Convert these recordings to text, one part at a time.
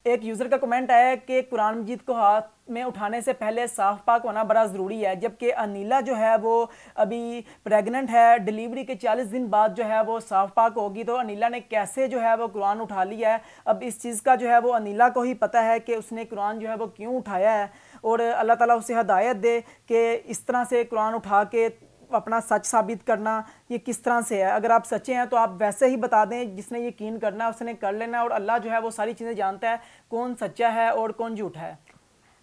एक यूज़र का कमेंट आया है कि कुरान मजीद को हाथ में उठाने से पहले साफ पाक होना बड़ा ज़रूरी है, जबकि अनीला जो है वो अभी प्रेग्नेंट है, डिलीवरी के 40 दिन बाद जो है वो साफ पाक होगी। तो अनीला ने कैसे जो है वो कुरान उठा लिया है, अब इस चीज़ का जो है वो अनीला को ही पता है कि उसने कुरान जो है वो क्यों उठाया है। और अल्लाह ताला उसे हदायत दे कि इस तरह से कुरान उठा के अपना सच साबित करना ये किस तरह से है। अगर आप सच्चे हैं तो आप वैसे ही बता दें, जिसने यकीन करना है उसने कर लेना, और अल्लाह जो है वो सारी चीज़ें जानता है, कौन सच्चा है और कौन झूठा है।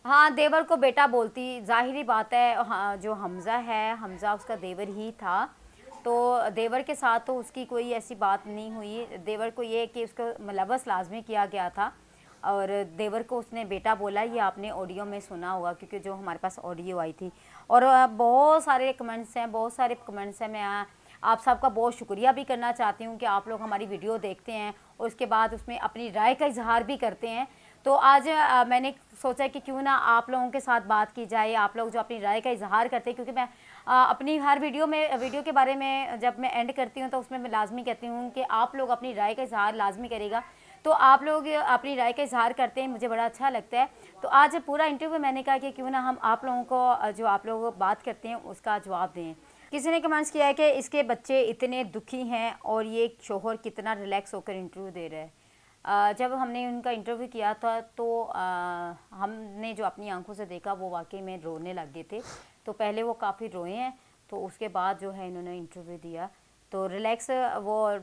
हाँ, देवर को बेटा बोलती, जाहिर ही बात है। हाँ, जो हमज़ा है, हमज़ा उसका देवर ही था, तो देवर के साथ तो उसकी कोई ऐसी बात नहीं हुई। देवर को ये कि उसको मुलव्वस लाजमी किया गया था, और देवर को उसने बेटा बोला। ये आपने ऑडियो में सुना होगा, क्योंकि जो हमारे पास ऑडियो आई थी। और बहुत सारे कमेंट्स हैं, बहुत सारे कमेंट्स हैं। मैं आप सबका बहुत शुक्रिया भी करना चाहती हूँ कि आप लोग हमारी वीडियो देखते हैं और उसके बाद उसमें अपनी राय का इजहार भी करते हैं। तो आज मैंने सोचा कि क्यों ना आप लोगों के साथ बात की जाए, आप लोग जो अपनी राय का इजहार करते हैं। क्योंकि मैं अपनी हर वीडियो के बारे में जब मैं एंड करती हूँ तो उसमें मैं लाजमी कहती हूँ कि आप लोग अपनी राय का इजहार लाजमी करेगा। तो आप लोग अपनी राय का इजहार करते हैं, मुझे बड़ा अच्छा लगता है। तो आज पूरा इंटरव्यू मैंने कहा कि क्यों ना हम आप लोगों को जो आप लोग बात करते हैं उसका जवाब दें। किसी ने कमेंट्स किया है कि इसके बच्चे इतने दुखी हैं और ये शोहर कितना रिलैक्स होकर इंटरव्यू दे रहा है। जब हमने उनका इंटरव्यू किया था तो हमने जो अपनी आंखों से देखा वो वाकई में रोने लग गए थे। तो पहले वो काफ़ी रोए हैं, तो उसके बाद जो है इन्होंने इंटरव्यू दिया। तो रिलैक्स, वो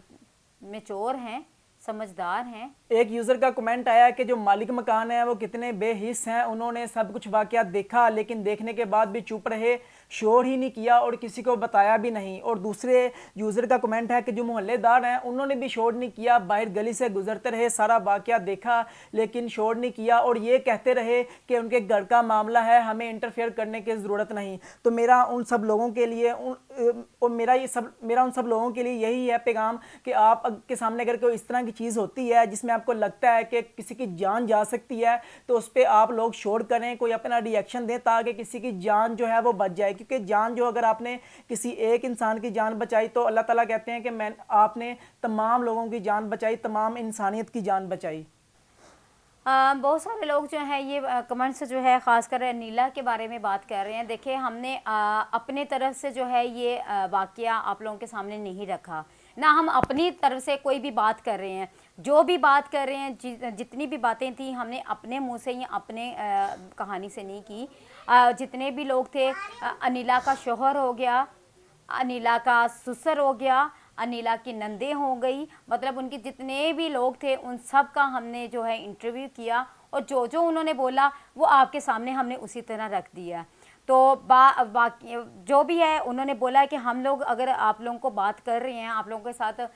मैच्योर हैं, समझदार हैं। एक यूज़र का कमेंट आया कि जो मालिक मकान है वो कितने बेहिस हैं, उन्होंने सब कुछ वाक़यात देखा लेकिन देखने के बाद भी चुप रहे, शोर ही नहीं किया और किसी को बताया भी नहीं। और दूसरे यूज़र का कमेंट है कि जो मोहल्लेदार हैं उन्होंने भी शोर नहीं किया, बाहर गली से गुजरते रहे, सारा वाक़यात देखा लेकिन शोर नहीं किया और ये कहते रहे कि उनके घर का मामला है, हमें इंटरफेयर करने की ज़रूरत नहीं। तो मेरा उन सब लोगों के लिए और मेरा उन सब लोगों के लिए यही है पैगाम कि आप के सामने अगर कोई इस तरह की चीज़ होती है जिसमें आपको लगता है कि किसी की जान जा सकती है, तो उस पर आप लोग शोर करें, कोई अपना रिएक्शन दें ताकि किसी की जान जो है वो बच जाए। क्योंकि जान जो अगर आपने किसी एक इंसान की जान बचाई तो अल्लाह ताला कहते हैं कि आपने तमाम लोगों की जान बचाई, तमाम इंसानियत की जान बचाई। बहुत सारे लोग जो हैं ये कमेंट्स जो है ख़ासकर नीला के बारे में बात कर रहे हैं। देखिए, हमने अपने तरफ से जो है ये वाक़या आप लोगों के सामने नहीं रखा ना, हम अपनी तरफ से कोई भी बात कर रहे हैं। जो भी बात कर रहे हैं, जितनी भी बातें थी हमने अपने मुंह से या अपने कहानी से नहीं की। जितने भी लोग थे, अनिला का शोहर हो गया, अनिला का ससुर हो गया, अनिला की नंदे हो गई, मतलब उनके जितने भी लोग थे उन सब का हमने जो है इंटरव्यू किया, और जो जो उन्होंने बोला वो आपके सामने हमने उसी तरह रख दिया। तो बाकी जो भी है उन्होंने बोला कि हम लोग अगर आप लोगों को बात कर रहे हैं, आप लोगों के साथ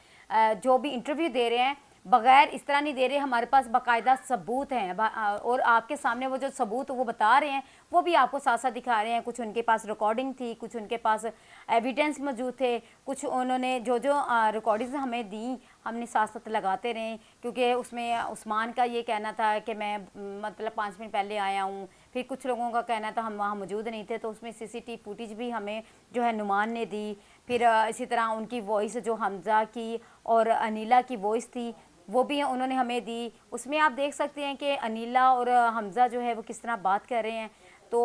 जो भी इंटरव्यू दे रहे हैं, बगैर इस तरह नहीं दे रहे, हमारे पास बाकायदा सबूत हैं। और आपके सामने वो जो सबूत वो बता रहे हैं वो भी आपको साथ साथ दिखा रहे हैं। कुछ उनके पास रिकॉर्डिंग थी, कुछ उनके पास एविडेंस मौजूद थे, कुछ उन्होंने जो जो रिकॉर्डिंग्स हमें दी हमने साथ साथ लगाते रहे। क्योंकि उसमें उस्मान का ये कहना था कि मैं मतलब 5 मिनट पहले आया हूँ, फिर कुछ लोगों का कहना था हम वहाँ मौजूद नहीं थे, तो उसमें सीसीटीवी फुटेज भी हमें जो है नुमान ने दी। फिर इसी तरह उनकी वॉइस जो हमज़ा की और अनीला की वॉइस थी वो भी उन्होंने हमें दी। उसमें आप देख सकते हैं कि अनीला और हमज़ा जो है वो किस तरह बात कर रहे हैं। तो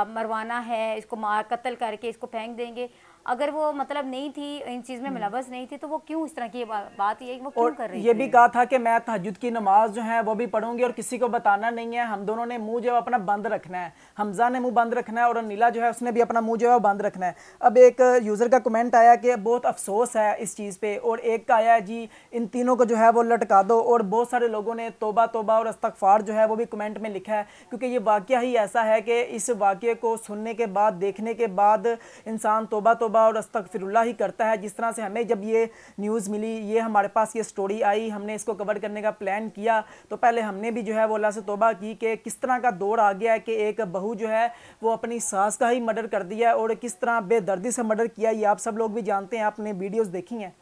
मरवाना है, इसको मार कत्ल करके इसको फेंक देंगे। अगर वो मतलब नहीं थी, इन चीज़ में मुलव्वस नहीं थी, तो वो क्यों इस तरह की बात ये वो क्यों और कर रही ये भी थी। कहा था कि मैं तहज्जुद की नमाज जो है वो भी पढ़ूंगी और किसी को बताना नहीं है। हम दोनों ने मुंह जो है अपना बंद रखना है, हमजा ने मुंह बंद रखना है और नीला जो है उसने भी अपना मुंह जो है वो बंद रखना है। अब एक यूज़र का कमेंट आया कि बहुत अफसोस है इस चीज़ पे, और एक का आया जी इन तीनों को जो है वो लटका दो। और बहुत सारे लोगों ने तौबा तौबा और इस्तगफार जो है वो भी कमेंट में लिखा है, क्योंकि ये वाक़या ही ऐसा है कि इस वाक़े को सुनने के बाद, देखने के बाद इंसान तौबा तौबा और अस्तगफिरुल्लाह ही करता है। जिस तरह से हमें जब ये न्यूज़ मिली, ये हमारे पास ये स्टोरी आई, हमने इसको कवर करने का प्लान किया, तो पहले हमने भी जो है वो अल्लाह से तौबा की कि किस तरह का दौर आ गया है कि एक बहू जो है वो अपनी सास का ही मर्डर कर दिया है, और किस तरह बेदर्दी से मर्डर किया, ये आप सब लोग भी जानते हैं, आपने वीडियोस देखी हैं।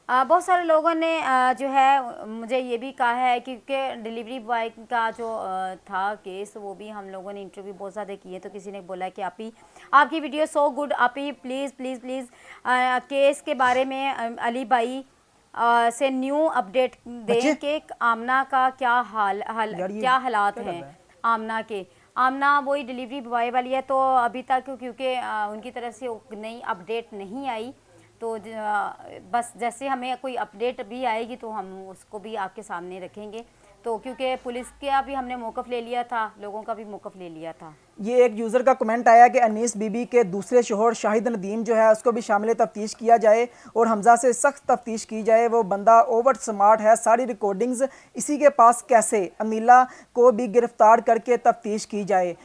बहुत सारे लोगों ने जो है मुझे ये भी कहा है, क्योंकि डिलीवरी बॉय का जो था केस, वो भी हम लोगों ने इंटरव्यू बहुत ज़्यादा किए। तो किसी ने बोला कि आप ही आपकी वीडियो सो गुड, आप ही प्लीज़ प्लीज़ प्लीज़ केस के बारे में अली भाई से न्यू अपडेट दें कि आमना का क्या यार ये क्या हालात क्या कर हैं रहा है? आमना के। आमना वही डिलीवरी बॉय वाली है, तो अभी तक क्योंकि उनकी तरफ से नई अपडेट नहीं आई, तो बस जैसे हमें कोई अपडेट भी आएगी तो हम उसको भी आपके सामने रखेंगे। तो क्योंकि पुलिस का भी हमने मौक़िफ़ ले लिया था, लोगों का भी मौक़िफ़ ले लिया था। ये एक यूज़र का कमेंट आया कि अनीस बीबी के दूसरे शोहर शाहिद नदीम जो है उसको भी शामिल तफ्तीश किया जाए और हमजा से सख्त तफ्तीश की जाए। वो बंदा ओवर स्मार्ट है, सारी रिकॉर्डिंग्स इसी के पास कैसे? अनीला को भी गिरफ्तार करके तफ्तीश की जाए।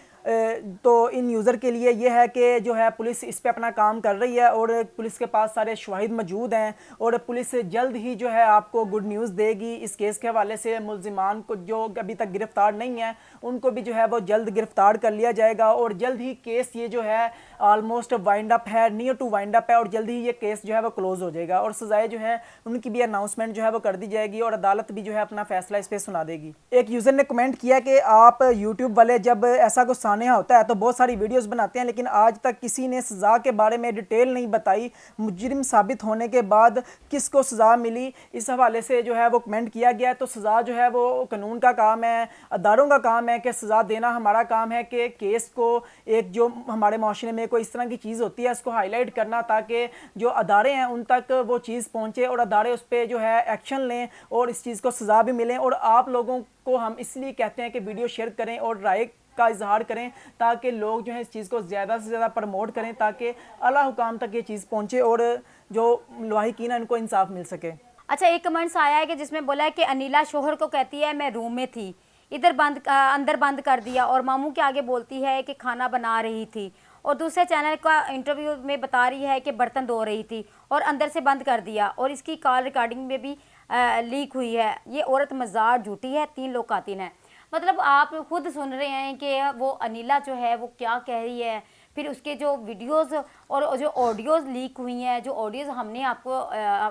तो इन यूज़र के लिए ये है कि जो है पुलिस इस पे अपना काम कर रही है और पुलिस के पास सारे शवाहिद मौजूद हैं और पुलिस जल्द ही जो है आपको गुड न्यूज़ देगी इस केस के हवाले से। मुल्जिमान को जो अभी तक गिरफ्तार नहीं है उनको भी जो है वो जल्द गिरफ्तार कर लिया जाएगा और जल्द ही केस ये जो है ऑलमोस्ट वाइंड अप है, नियर टू वाइंड अप है और जल्द ही ये केस जो है वो क्लोज हो जाएगा और सजाएं जो है उनकी भी अनाउंसमेंट जो है वो कर दी जाएगी और अदालत भी जो है अपना फैसला इस पर सुना देगी। एक यूज़र ने कमेंट किया कि आप यूट्यूब वाले जब ऐसा कुछ सानिया होता है तो बहुत सारी वीडियोस बनाते हैं लेकिन आज तक किसी ने सज़ा के बारे में डिटेल नहीं बताई। मुजरिम साबित होने के बाद किसको सज़ा मिली, इस हवाले से जो है वो कमेंट किया गया है। तो सज़ा जो है वो कानून का काम है, अदारों का काम है कि सज़ा देना। हमारा काम है कि केस को एक जो हमारे माशरे में कोई इस तरह की चीज़ होती है उसको हाईलाइट करना ताकि जो अदारे हैं उन तक वो चीज़ पहुँचे और अदारे उस पर जो है एक्शन लें और इस चीज़ को सज़ा भी मिलें। और आप लोगों को हम इसलिए कहते हैं कि वीडियो शेयर करें और राय का इजहार करें ताकि लोग जो है इस चीज़ को ज़्यादा से ज़्यादा प्रमोट करें ताकि आला हुकाम तक ये चीज़ पहुँचे और जो लाहिकीन है उनको इंसाफ मिल सके। अच्छा, एक कमेंट्स आया है कि जिसमें बोला है कि अनीला शोहर को कहती है मैं रूम में थी, इधर अंदर बंद कर दिया और मामू के आगे बोलती है कि खाना बना रही थी और दूसरे चैनल का इंटरव्यू में बता रही है कि बर्तन धो रही थी और अंदर से बंद कर दिया और इसकी कॉल रिकॉर्डिंग में भी लीक हुई है। ये औरत मज़ार झूठी है, 3 लोग कातिल हैं। मतलब आप खुद सुन रहे हैं कि वो अनीला जो है वो क्या कह रही है। फिर उसके जो वीडियोस और जो ऑडियोज़ लीक हुई हैं, जो ऑडियोज़ हमने आपको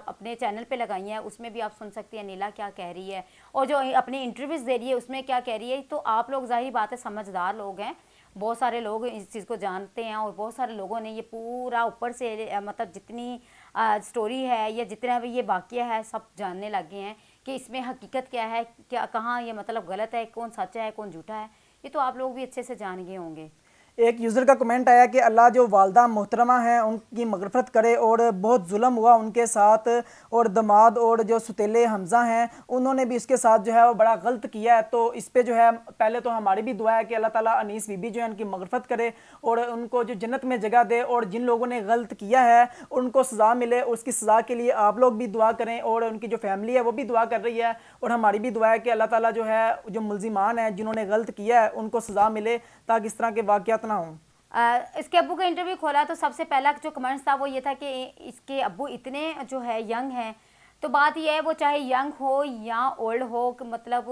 अपने चैनल पे लगाई हैं, उसमें भी आप सुन सकते हैं अनीला क्या कह रही है और जो अपने इंटरव्यूज़ दे रही है उसमें क्या कह रही है। तो आप लोग ज़ाहिर बात है समझदार लोग हैं, बहुत सारे लोग इस चीज़ को जानते हैं और बहुत सारे लोगों ने ये पूरा ऊपर से मतलब जितनी स्टोरी है या जितना भी ये वाक़या है सब जानने लगे हैं कि इसमें हकीकत क्या है, क्या कहाँ ये मतलब गलत है, कौन सच्चा है कौन झूठा है। ये तो आप लोग भी अच्छे से जान गए होंगे। एक यूज़र का कमेंट आया कि अल्लाह जो वालदा मोहतरमा हैं उनकी मगफ़रत करे और बहुत जुल्म हुआ उनके साथ और दमाद और जो सुतेले हमज़ा हैं उन्होंने भी इसके साथ जो है वो बड़ा गलत किया है। तो इस पे जो है पहले तो हमारी भी दुआ है कि अल्लाह ताला अनीस बीबी जो है उनकी मगफ़रत करे और उनको जो जन्नत में जगह दे और जिन लोगों ने गलत किया है उनको सज़ा मिले। उसकी सज़ा के लिए आप लोग भी दुआ करें और उनकी जो फैमिली है वो भी दुआ कर रही है और हमारी भी दुआ है कि अल्लाह ताला जो है जो मुल्ज़िमान हैं जिन्होंने गलत किया है उनको सज़ा मिले ताकि इस तरह के वाक़यात ना हों। इसके अब्बू का इंटरव्यू खोला तो सबसे पहला जो कमेंट्स था वो ये था कि इसके अब्बू इतने जो है यंग हैं। तो बात ये है वो चाहे यंग हो या ओल्ड हो मतलब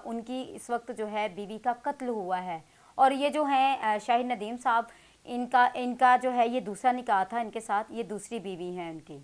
उनकी इस वक्त जो है बीवी का कत्ल हुआ है और ये जो है शाहिद नदीम साहब इनका जो है ये दूसरा निकाह था इनके साथ, ये दूसरी बीवी हैं उनकी।